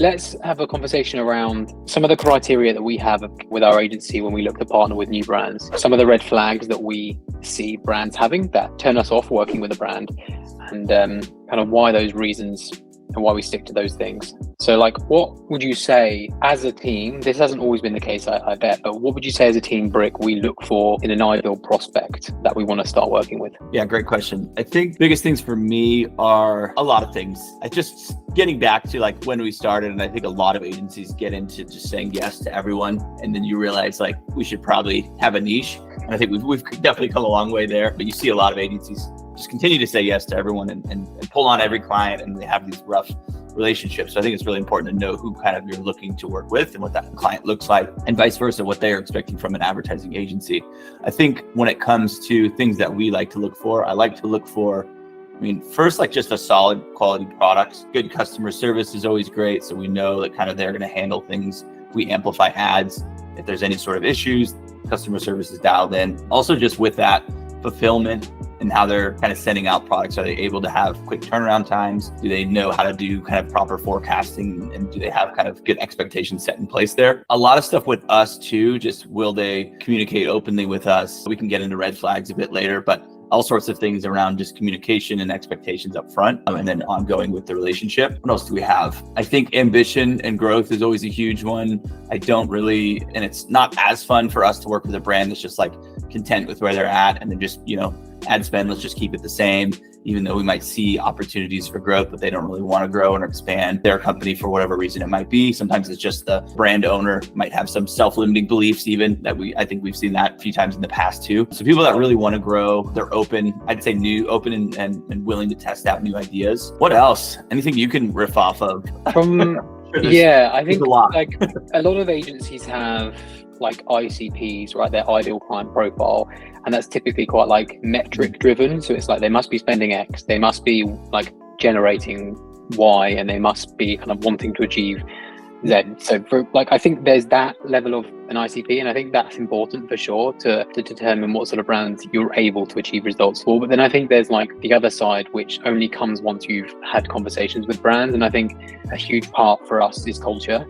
Let's have a conversation around some of the criteria that we have with our agency when we look to partner with new brands. Some of the red flags that we see brands having that turn us off working with a brand, and kind of why those reasons and why we stick to those things. So like, what would you say as a team, this hasn't always been the case, I bet, but what would you say as a team Brick we look for in an ideal prospect that we want to start working with? Yeah, great question. I think biggest things for me are a lot of things. I just getting back to like when we started, and I think a lot of agencies get into just saying yes to everyone. And then you realize like we should probably have a niche. And I think we've definitely come a long way there, but you see a lot of agencies just continue to say yes to everyone and pull on every client, and they have these rough relationships. So I think it's really important to know who kind of you're looking to work with and what that client looks like, and vice versa, what they are expecting from an advertising agency. I think when it comes to things that we like to look for, I like to look for, first, like just a solid quality product. Good customer service is always great. So we know that kind of they're going to handle things. We amplify ads. If there's any sort of issues, customer service is dialed in. Also, just with that, fulfillment and how they're kind of sending out products. Are they able to have quick turnaround times? Do they know how to do kind of proper forecasting? And do they have kind of good expectations set in place there? A lot of stuff with us too, just will they communicate openly with us? We can get into red flags a bit later, but all sorts of things around just communication and expectations up front, and then ongoing with the relationship. What else do we have? I think ambition and growth is always a huge one. And it's not as fun for us to work with a brand that's just like content with where they're at, and then just, ad spend, let's just keep it the same, even though we might see opportunities for growth, but they don't really want to grow and expand their company for whatever reason it might be. Sometimes it's just the brand owner might have some self-limiting beliefs, even that I think we've seen that a few times in the past too. So people that really want to grow, they're open, I'd say open and willing to test out new ideas. What else? Anything you can riff off of? I think like a lot of agencies have like ICPs, right? Their ideal client profile. And that's typically quite like metric driven. So it's like they must be spending X, they must be like generating Y, and they must be kind of wanting to achieve Z. So I think there's that level of an ICP, and I think that's important for sure to determine what sort of brands you're able to achieve results for. But then I think there's like the other side, which only comes once you've had conversations with brands. And I think a huge part for us is culture.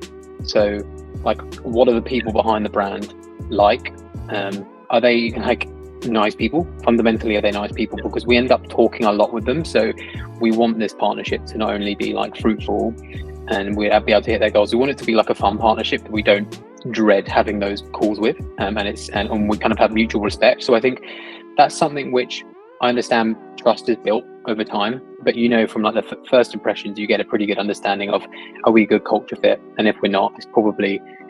So like, what are the people behind the brand like? Are they like nice people? Fundamentally, are they nice people? Because we end up talking a lot with them. So we want this partnership to not only be like fruitful and we'll be able to hit their goals. We want it to be like a fun partnership that we don't dread having those calls with, and we kind of have mutual respect. So I think that's something which I understand trust is built over time, but from like the first impressions, you get a pretty good understanding of, are we a good culture fit? And if we're not,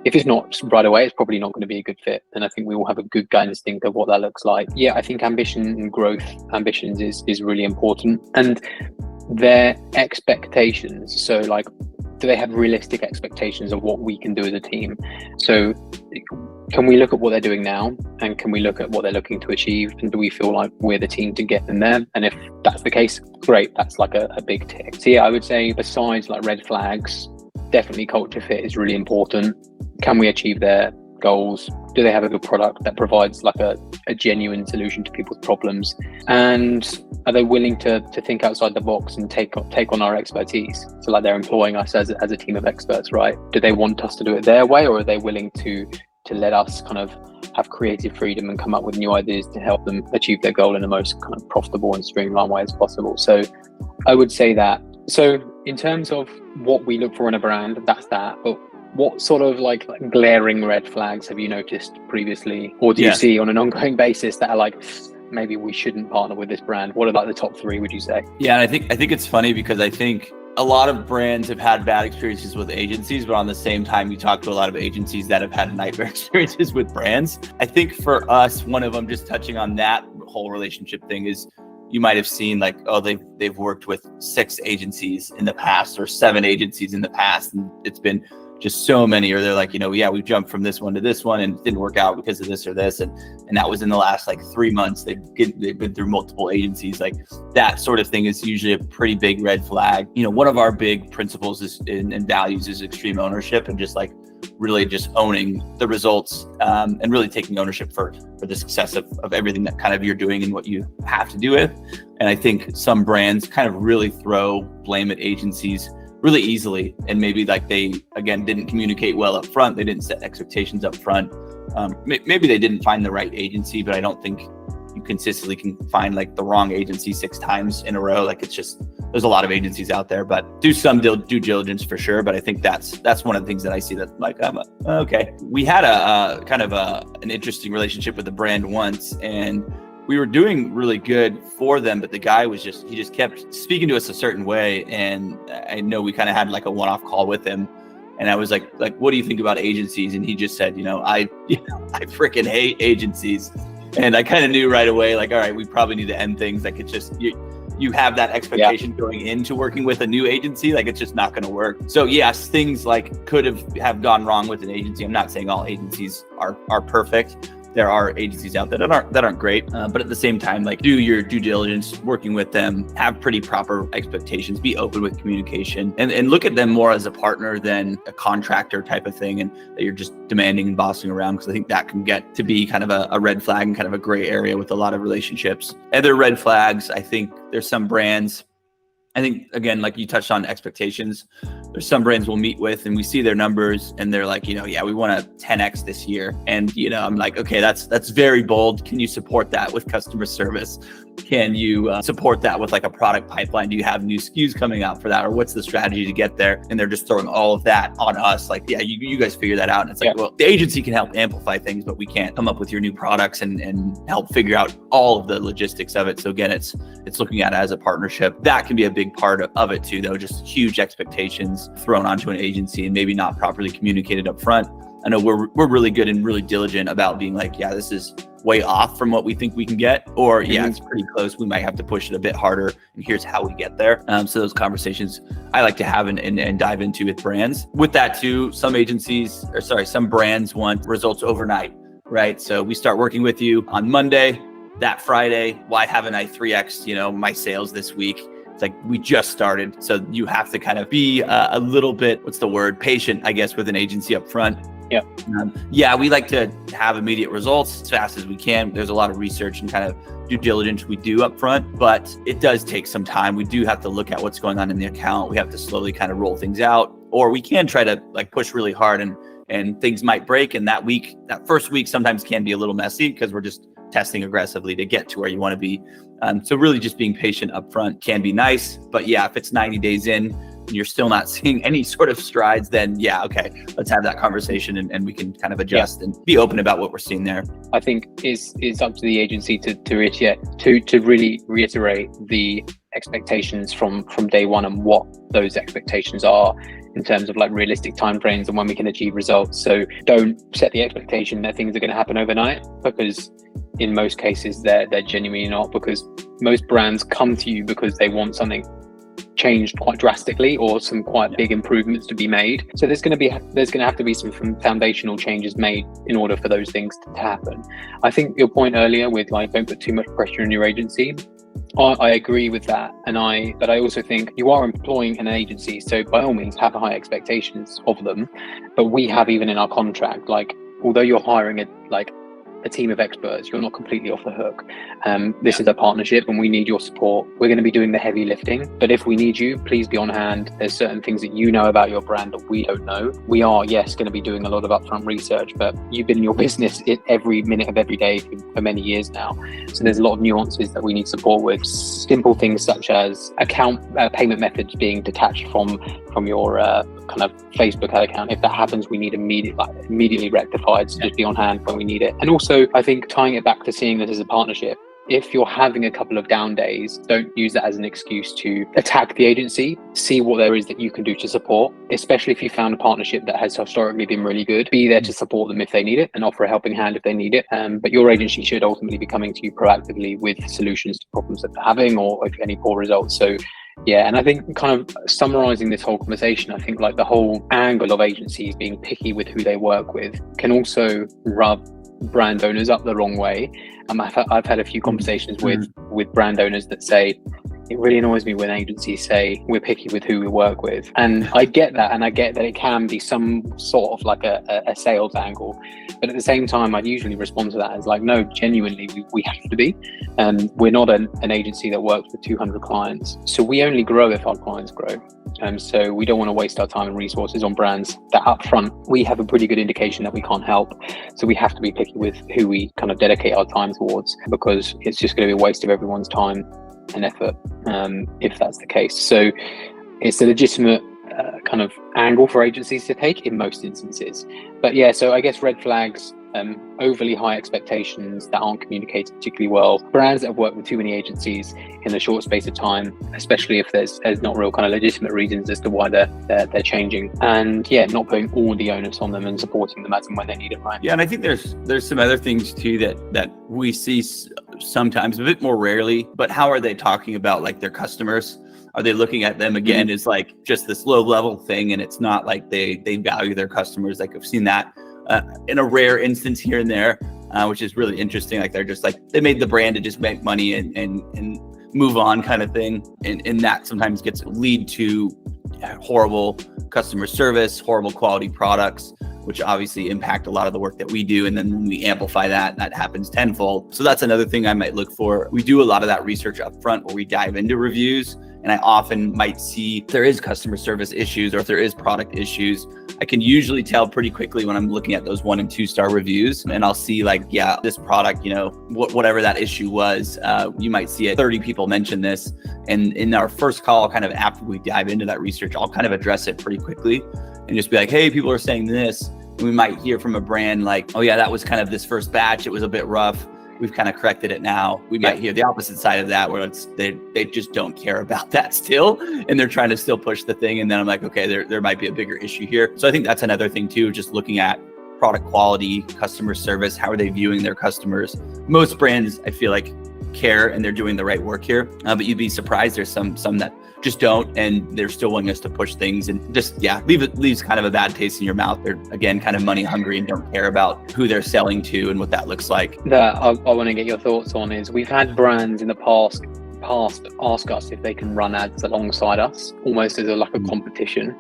if it's not right away, it's probably not going to be a good fit. And I think we all have a good gut instinct of what that looks like. Yeah, I think ambition and growth ambitions is really important, and their expectations. So like, do they have realistic expectations of what we can do as a team? So can we look at what they're doing now, and can we look at what they're looking to achieve, and do we feel like we're the team to get them there? And if that's the case, great, that's like a big tick. So yeah, I would say besides like red flags, definitely culture fit is really important. Can we achieve their goals? Do they have a good product that provides like a genuine solution to people's problems? And are they willing to think outside the box and take on our expertise? So like, they're employing us as a team of experts, right? Do they want us to do it their way, or are they willing to let us kind of have creative freedom and come up with new ideas to help them achieve their goal in the most kind of profitable and streamlined way as possible? So I would say that. So in terms of what we look for in a brand, that's that. But what sort of like glaring red flags have you noticed previously, or do you see on an ongoing basis that are like, maybe we shouldn't partner with this brand? What are like the top three, would you say? Yeah, and I think it's funny because I think a lot of brands have had bad experiences with agencies, but on the same time, you talk to a lot of agencies that have had nightmare experiences with brands. I think for us, one of them, just touching on that whole relationship thing, is you might have seen like, oh, they've worked with 6 agencies in the past or 7 agencies in the past, and it's been just so many, or they're like, we've jumped from this one to this one and it didn't work out because of this or this, and that was in the last like 3 months. They've been through multiple agencies. Like, that sort of thing is usually a pretty big red flag. One of our big principles is and values is extreme ownership, and just like really just owning the results, and really taking ownership for the success of everything that kind of you're doing and what you have to do it. And I think some brands kind of really throw blame at agencies really easily. And maybe like they, again, didn't communicate well up front. They didn't set expectations up front. Maybe they didn't find the right agency, but I don't think you consistently can find like the wrong agency 6 times in a row. Like it's just, there's a lot of agencies out there, but do some due diligence for sure. But I think that's one of the things that I see that like, okay. We had a kind of an interesting relationship with the brand once, and we were doing really good for them, but the guy was he just kept speaking to us a certain way. And I know we kind of had like a one-off call with him. And I was like, what do you think about agencies? And he just said, I freaking hate agencies. And I kind of knew right away, like, all right, we probably need to end things. Like it's just, you have that expectation going into working with a new agency, like it's just not going to work. So yes, things like could have gone wrong with an agency. I'm not saying all agencies are perfect. There are agencies out there that aren't great, but at the same time, like do your due diligence, working with them, have pretty proper expectations, be open with communication, and look at them more as a partner than a contractor type of thing, and that you're just demanding and bossing around, because I think that can get to be kind of a red flag and kind of a gray area with a lot of relationships. Other red flags, I think there's some brands, I think, again, like you touched on expectations, there's some brands we'll meet with and we see their numbers and they're like, yeah, we want to 10x this year. And, I'm like, okay, that's very bold. Can you support that with customer service? Can you support that with like a product pipeline? Do you have new SKUs coming out for that? Or what's the strategy to get there? And they're just throwing all of that on us. Like, yeah, you guys figure that out. And it's like, well, the agency can help amplify things, but we can't come up with your new products and help figure out all of the logistics of it. So again, it's looking at it as a partnership. That can be a big part of it too, though. Just huge expectations thrown onto an agency and maybe not properly communicated up front. I know we're really good and really diligent about being like, yeah, this is way off from what we think we can get, or yeah, it's pretty close. We might have to push it a bit harder, and here's how we get there. So those conversations I like to have and dive into with brands. With that too, some brands want results overnight, right? So we start working with you on Monday, that Friday, why haven't I 3x, my sales this week? It's like, we just started. So you have to kind of be a little bit, patient, I guess, with an agency up front. Yeah. We like to have immediate results as fast as we can. There's a lot of research and kind of due diligence we do up front, but it does take some time. We do have to look at what's going on in the account. We have to slowly kind of roll things out, or we can try to like push really hard and things might break. And that first week sometimes can be a little messy because we're just testing aggressively to get to where you want to be. So really just being patient up front can be nice, but yeah, if it's 90 days in, and you're still not seeing any sort of strides, then yeah, okay, let's have that conversation and we can kind of adjust and be open about what we're seeing there. I think it's up to the agency to really reiterate the expectations from day one and what those expectations are in terms of like realistic timeframes and when we can achieve results. So don't set the expectation that things are going to happen overnight, because in most cases they're genuinely not, because most brands come to you because they want something changed quite drastically or some quite big improvements to be made. So there's going to have to be some foundational changes made in order for those things to happen. I think your point earlier with like, don't put too much pressure on your agency, I agree with that. But I also think you are employing an agency, so by all means have high expectations of them. But we have, even in our contract, like, although you're hiring a team of experts, you're not completely off the hook. This is a partnership and we need your support. We're going to be doing the heavy lifting, but if we need you, please be on hand. There's certain things that you know about your brand that we don't know. We are, yes, going to be doing a lot of upfront research, but you've been in your business every minute of every day for many years now. So there's a lot of nuances that we need support with. Simple things such as account payment methods being detached from your kind of Facebook account. If that happens, we need immediately rectified. So just be on hand when we need it. And also, I think tying it back to seeing this as a partnership, if you're having a couple of down days, don't use that as an excuse to attack the agency. See what there is that you can do to support, especially if you found a partnership that has historically been really good. Be there to support them if they need it and offer a helping hand if they need it. But your agency should ultimately be coming to you proactively with solutions to problems that they're having or if any poor results. So yeah, and I think kind of summarizing this whole conversation, I think like the whole angle of agencies being picky with who they work with can also rub brand owners up the wrong way. I've had a few conversations with brand owners that say, It really annoys me when agencies say we're picky with who we work with. And I get that, and I get that it can be some sort of like a sales angle. But at the same time, I'd usually respond to that as like, no, genuinely, we have to be. We're not an agency that works with 200 clients. So we only grow if our clients grow. So we don't want to waste our time and resources on brands that up front, we have a pretty good indication that we can't help. So we have to be picky with who we kind of dedicate our time towards, because it's just going to be a waste of everyone's time and effort if that's the case. So it's a legitimate kind of angle for agencies to take in most instances. But yeah, so I guess red flags, overly high expectations that aren't communicated particularly well, brands that have worked with too many agencies in a short space of time, especially if there's not real kind of legitimate reasons as to why they're changing, and yeah, not putting all the onus on them and supporting them as and when they need it, right? Yeah, and I think there's some other things too that we see sometimes, a bit more rarely, but how are they talking about like their customers? Are they looking at them again as like just this low level thing, and it's not like they value their customers? Like I've seen that in a rare instance here and there, which is really interesting. Like they're just like, they made the brand to just make money and move on kind of thing. And that sometimes gets lead to horrible customer service, horrible quality products, which obviously impact a lot of the work that we do. And then when we amplify that happens tenfold. So that's another thing I might look for. We do a lot of that research up front where we dive into reviews. And I often might see if there is customer service issues or if there is product issues. I can usually tell pretty quickly when I'm looking at those 1 and 2 star reviews, and I'll see like, yeah, this product, you know, whatever that issue was, you might see 30 people mention this. And in our first call, kind of after we dive into that research, I'll kind of address it pretty quickly and just be like, hey, people are saying this. And we might hear from a brand like, oh yeah, that was kind of this first batch. It was a bit rough. We've kind of corrected it now. We might hear the opposite side of that, where they just don't care about that still, and they're trying to still push the thing. And then I'm like, okay, there might be a bigger issue here. So I think that's another thing too, just looking at product quality, customer service, how are they viewing their customers? Most brands, I feel like, care and they're doing the right work here, but you'd be surprised there's some that just don't, and they're still wanting us to push things, and just leaves kind of a bad taste in your mouth. They're again kind of money hungry and don't care about who they're selling to and what that looks like. That I want to get your thoughts on is, we've had brands in the past ask us if they can run ads alongside us, almost as a competition,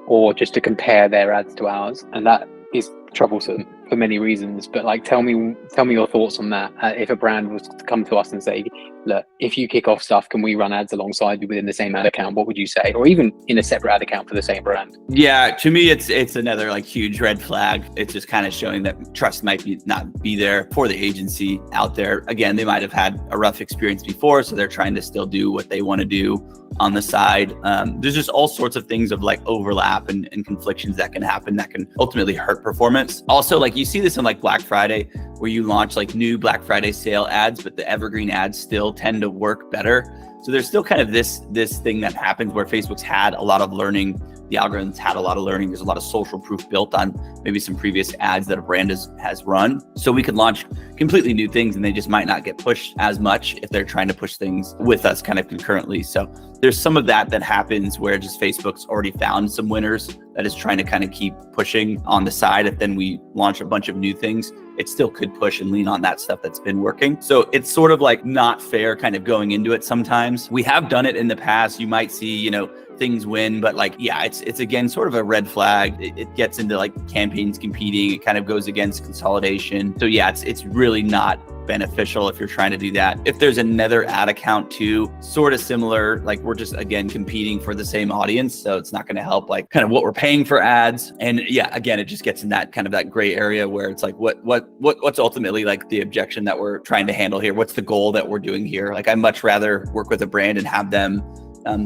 or just to compare their ads to ours, and that is troublesome for many reasons. But like, tell me your thoughts on that. If a brand was to come to us and say, look, if you kick off stuff, can we run ads alongside you within the same ad account? What would you say? Or even in a separate ad account for the same brand? Yeah, to me, it's another like huge red flag. It's just kind of showing that trust might not be there for the agency out there. Again, they might have had a rough experience before, so they're trying to still do what they want to do on the side. There's just all sorts of things of like overlap and conflictions that can happen that can ultimately hurt performance. Also, like you see this in like Black Friday, where you launch like new Black Friday sale ads, but the evergreen ads still tend to work better. So there's still kind of this thing that happens where Facebook's had a lot of learning. The algorithms had a lot of learning. There's a lot of social proof built on maybe some previous ads that a brand has run. So we could launch completely new things and they just might not get pushed as much if they're trying to push things with us kind of concurrently. So there's some of that happens where just Facebook's already found some winners that is trying to kind of keep pushing on the side. If then we launch a bunch of new things, it still could push and lean on that stuff that's been working. So it's sort of like not fair kind of going into it sometimes. We have done it in the past. You might see, things win, but like, yeah, it's again, sort of a red flag. It gets into like campaigns competing. It kind of goes against consolidation. So yeah, it's really not beneficial if you're trying to do that. If there's another ad account too, sort of similar, like we're just again competing for the same audience, so it's not going to help like kind of what we're paying for ads. And yeah, again, it just gets in that kind of that gray area where it's like what's ultimately like the objection that we're trying to handle here? What's the goal that we're doing here? Like, I'd much rather work with a brand and have them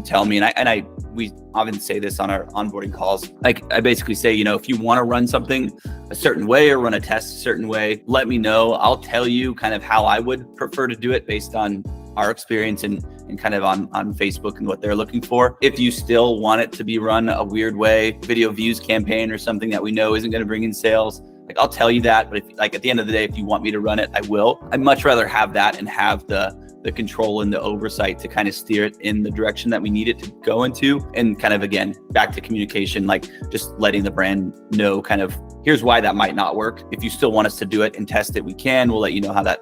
tell me, and we often say this on our onboarding calls. Like, I basically say, if you want to run something a certain way or run a test a certain way, let me know. I'll tell you kind of how I would prefer to do it based on our experience and kind of on Facebook and what they're looking for. If you still want it to be run a weird way, video views campaign or something that we know isn't going to bring in sales, like I'll tell you that. But if, like, at the end of the day, if you want me to run it, I will. I'd much rather have that and have the control and the oversight to kind of steer it in the direction that we need it to go into. And kind of, again, back to communication, like just letting the brand know kind of, here's why that might not work. If you still want us to do it and test it, we can. We'll let you know how that,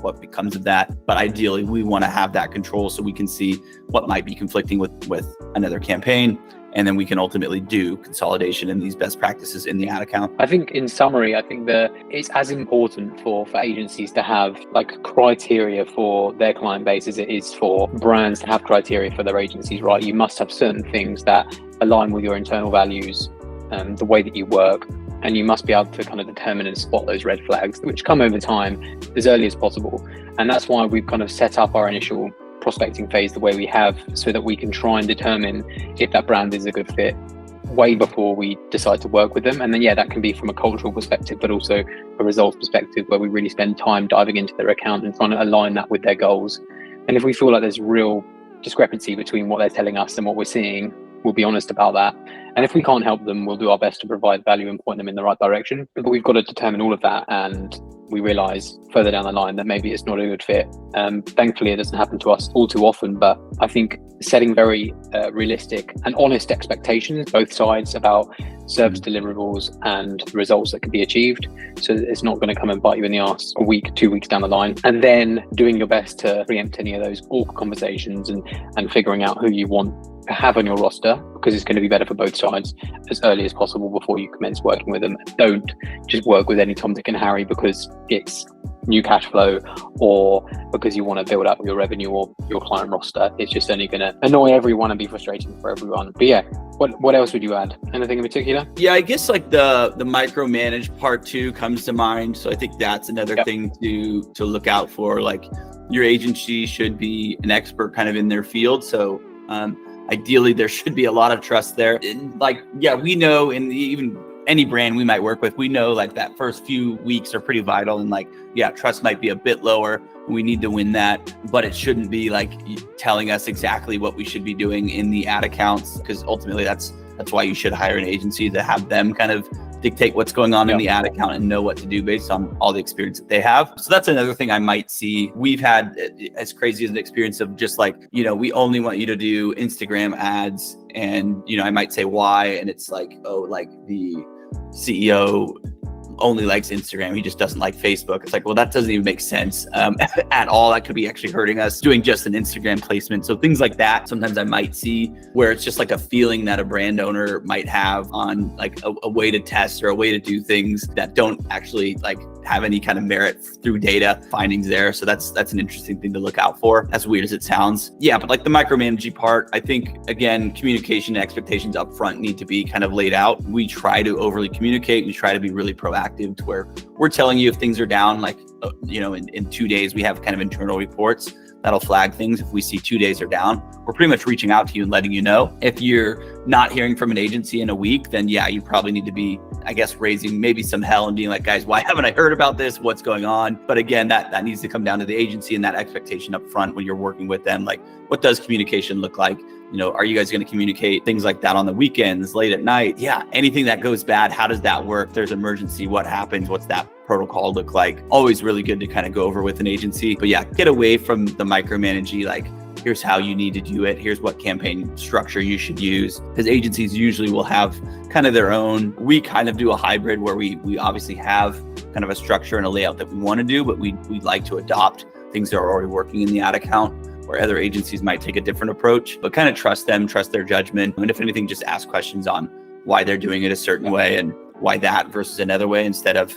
what becomes of that. But ideally, we want to have that control so we can see what might be conflicting with another campaign. And then we can ultimately do consolidation in these best practices in the ad account. I think in summary, I think that it's as important for agencies to have like criteria for their client base as it is for brands to have criteria for their agencies, right? You must have certain things that align with your internal values, the way that you work, and you must be able to kind of determine and spot those red flags, which come over time as early as possible. And that's why we've kind of set up our initial prospecting phase the way we have, so that we can try and determine if that brand is a good fit way before we decide to work with them. And then that can be from a cultural perspective, but also a results perspective, where we really spend time diving into their account and trying to align that with their goals. And if we feel like there's real discrepancy between what they're telling us and what we're seeing, we'll be honest about that. And if we can't help them, we'll do our best to provide value and point them in the right direction. But we've got to determine all of that, and we realize further down the line that maybe it's not a good fit. Thankfully, it doesn't happen to us all too often, but I think setting very realistic and honest expectations, both sides, about service deliverables and the results that can be achieved, so that it's not going to come and bite you in the arse a week, 2 weeks down the line, and then doing your best to preempt any of those awkward conversations and figuring out who you want to have on your roster, because it's going to be better for both sides, as early as possible before you commence working with them. Don't just work with any Tom, Dick and Harry because it's new cash flow or because you want to build up your revenue or your client roster. It's just only going to annoy everyone and be frustrating for everyone. But what else would you add? Anything in particular? Yeah, I guess like the micromanage part too comes to mind. So I think that's another thing to look out for. Like, your agency should be an expert kind of in their field. So ideally, there should be a lot of trust there. And we know even any brand we might work with, we know like that first few weeks are pretty vital, and trust might be a bit lower. We need to win that, but it shouldn't be like telling us exactly what we should be doing in the ad accounts, because ultimately that's why you should hire an agency, to have them kind of dictate what's going on in the ad account and know what to do based on all the experience that they have. So that's another thing I might see. We've had as crazy as an experience of just we only want you to do Instagram ads, and I might say why, and it's like, oh, like the CEO only likes Instagram, he just doesn't like Facebook. It's like, well, that doesn't even make sense at all. That could be actually hurting us doing just an Instagram placement. So things like that, sometimes I might see where it's just like a feeling that a brand owner might have on like a way to test or a way to do things that don't actually like have any kind of merit through data findings there. So that's an interesting thing to look out for, as weird as it sounds. Yeah, but like the micromanaging part, I think, again, communication and expectations up front need to be kind of laid out. We try to overly communicate. We try to be really proactive, to where we're telling you if things are down, like, in 2 days, we have kind of internal reports that'll flag things. If we see 2 days are down, we're pretty much reaching out to you and letting you know. If you're not hearing from an agency in a week, then you probably need to be, I guess, raising maybe some hell and being like, guys, why haven't I heard about this? What's going on? But again, that needs to come down to the agency and that expectation up front when you're working with them. Like, what does communication look like? Are you guys going to communicate things like that on the weekends, late at night? Yeah, anything that goes bad, how does that work? There's emergency, what happens? What's that protocol look like? Always really good to kind of go over with an agency. But get away from the micromanaging, like, here's how you need to do it. Here's what campaign structure you should use. Because agencies usually will have kind of their own. We kind of do a hybrid where we obviously have kind of a structure and a layout that we want to do, but we like to adopt things that are already working in the ad account, where other agencies might take a different approach. But kind of trust them, trust their judgment. And if anything, just ask questions on why they're doing it a certain way and why that versus another way, instead of,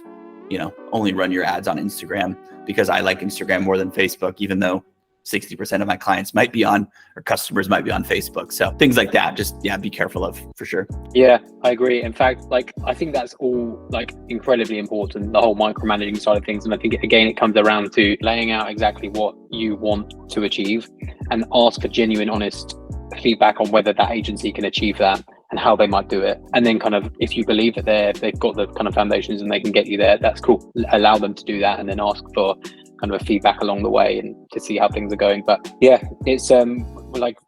only run your ads on Instagram because I like Instagram more than Facebook, even though 60% of my clients might be on, or customers might be on Facebook. So things like that, just, be careful of, for sure. Yeah, I agree. In fact, I think that's all incredibly important, the whole micromanaging side of things. And I think, again, it comes around to laying out exactly what you want to achieve and ask for genuine, honest feedback on whether that agency can achieve that and how they might do it. And then kind of, if you believe that they've got the kind of foundations and they can get you there, that's cool. Allow them to do that, and then ask for kind of a feedback along the way and to see how things are going. But it's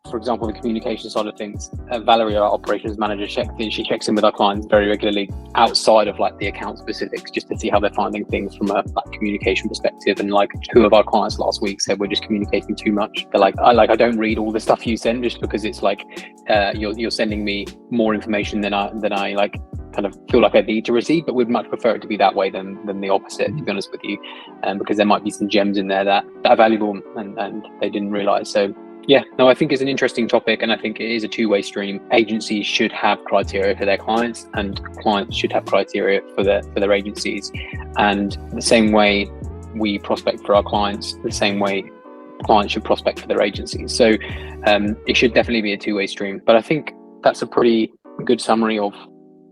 for example, the communication side of things, Valerie, our operations manager, she checks in with our clients very regularly outside of the account specifics, just to see how they're finding things from a communication perspective. And two of our clients last week said we're just communicating too much. They're like, I don't read all the stuff you send, just because it's you're sending me more information than I kind of feel like I need to receive, but we'd much prefer it to be that way than the opposite, to be honest with you, because there might be some gems in there that are valuable and they didn't realize. So yeah, no, I think it's an interesting topic, and I think it is a two-way stream. Agencies should have criteria for their clients, and clients should have criteria for their agencies. And the same way we prospect for our clients, the same way clients should prospect for their agencies. So it should definitely be a two-way stream. But I think that's a pretty good summary of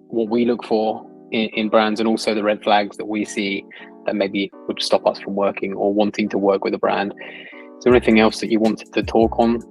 what we look for in brands, and also the red flags that we see that maybe would stop us from working or wanting to work with a brand. Is there anything else that you wanted to talk on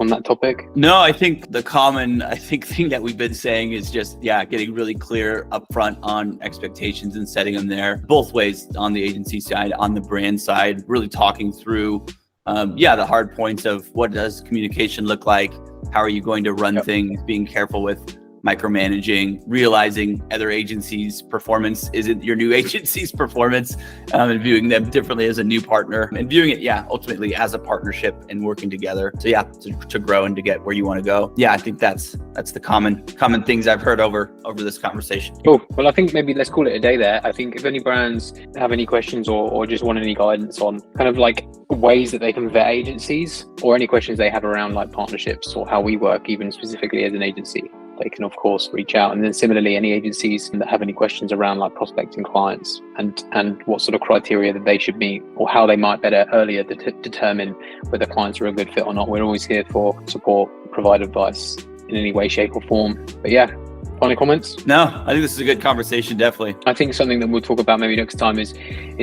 that topic? No, I think the common thing that we've been saying is just, getting really clear upfront on expectations and setting them there, both ways, on the agency side, on the brand side, really talking through, the hard points of what does communication look like? How are you going to run things? Being careful with micromanaging, realizing other agencies' performance isn't your new agency's performance, and viewing them differently as a new partner, and viewing it, ultimately as a partnership and working together. So to grow and to get where you want to go. I think that's the common things I've heard over this conversation. Cool. Well, I think maybe let's call it a day there. I think if any brands have any questions or just want any guidance on kind of like ways that they can vet agencies, or any questions they have around like partnerships or how we work even specifically as an agency, they can of course reach out. And then similarly, any agencies that have any questions around like prospecting clients and what sort of criteria that they should meet, or how they might better earlier determine whether clients are a good fit or not, we're always here for support, provide advice in any way, shape or form. But final comments? No, I think this is a good conversation, definitely. I think something that we'll talk about maybe next time is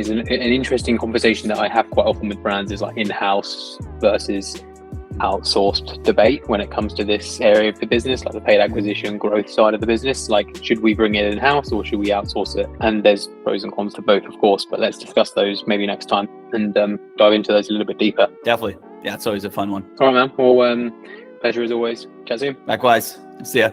an interesting conversation that I have quite often with brands, is like in-house versus outsourced debate when it comes to this area of the business, like the paid acquisition growth side of the business. Like, should we bring it in-house or should we outsource it? And there's pros and cons to both, of course, but let's discuss those maybe next time and dive into those a little bit deeper. Definitely. It's always a fun one. All right, man. Well, pleasure as always. Chat soon. Likewise. See ya.